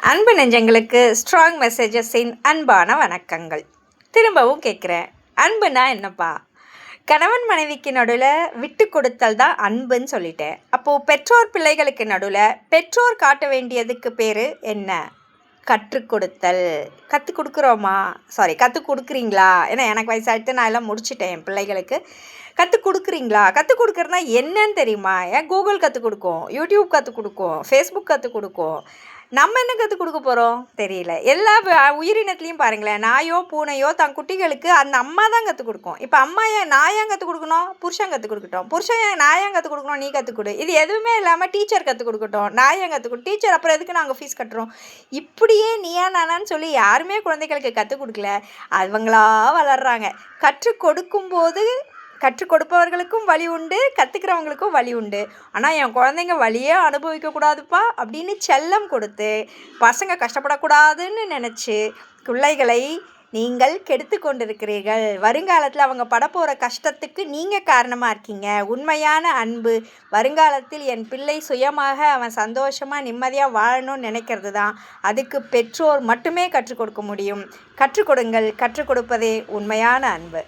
அன்பு நெஞ்சங்களுக்கு ஸ்ட்ராங் மெசேஜஸின் அன்பான வணக்கங்கள். திரும்பவும் கேட்குறேன், அன்புனா என்னப்பா? கணவன் மனைவிக்கு நடுவில் விட்டு கொடுத்தல் தான் அன்புன்னு சொல்லிட்டேன். அப்போது பெற்றோர் பிள்ளைகளுக்கு நடுவில் பெற்றோர் காட்ட வேண்டியதுக்கு பேர் என்ன? கற்றுக் கொடுத்தல். கற்றுக் கொடுக்குறோமா? கற்றுக் கொடுக்குறீங்களா? ஏன்னா எனக்கு வயசாகிட்டு நான் எல்லாம் முடிச்சிட்டேன். என் பிள்ளைகளுக்கு கற்றுக் கொடுக்குறீங்களா? கற்றுக் கொடுக்குறதுனா என்னன்னு தெரியுமா? ஏன் கூகுள் கற்றுக் கொடுக்கும், யூடியூப் கற்றுக் கொடுக்கும், ஃபேஸ்புக் கற்றுக் கொடுக்கும். நம்ம என்ன கற்றுக் கொடுக்க போகிறோம் தெரியல. எல்லா உயிரினத்துலேயும் பாருங்களேன், நாயோ பூனையோ தன் குட்டிகளுக்கு அந்த அம்மா தான் கற்றுக் கொடுக்கும். இப்போ அம்மா நான் ஏன் கற்றுக் கொடுக்கணும்? புருஷன் கற்றுக் கொடுக்கட்டும். புருஷன் நான் ஏன் கற்றுக் கொடுக்கணும்? நீ கற்றுக் கொடு. இது எதுவுமே இல்லாமல் டீச்சர் கற்றுக் கொடுக்கட்டும். நான் ஏன் கற்றுக் கொடு. டீச்சர் அப்புறம் எதுக்கு நாங்கள் ஃபீஸ் கட்டுறோம்? இப்படியே நீயா நானான்னு சொல்லி யாருமே குழந்தைகளுக்கு கற்றுக் கொடுக்கல, அவங்களா வளர்கிறாங்க. கற்றுக் கொடுக்கும்போது கற்றுக் கொடுப்பவர்களுக்கும் வழி உண்டு, கற்றுக்கிறவங்களுக்கும் வழி உண்டு. ஆனால் என் குழந்தைங்க வழியே அனுபவிக்கக்கூடாதுப்பா அப்படின்னு செல்லம் கொடுத்து பசங்க கஷ்டப்படக்கூடாதுன்னு நினச்சி பிள்ளைகளை நீங்கள் கெடுத்து கொண்டிருக்கிறீர்கள். வருங்காலத்தில் அவங்க படப்போகிற கஷ்டத்துக்கு நீங்கள் காரணமாக இருக்கீங்க. உண்மையான அன்பு வருங்காலத்தில் என் பிள்ளை சுயமாக அவன் சந்தோஷமாக நிம்மதியாக வாழணும்னு நினைக்கிறது தான். அதுக்கு பெற்றோர் மட்டுமே கற்றுக் கொடுக்க முடியும். கற்றுக் கொடுங்கள். கற்றுக் கொடுப்பதே உண்மையான அன்பு.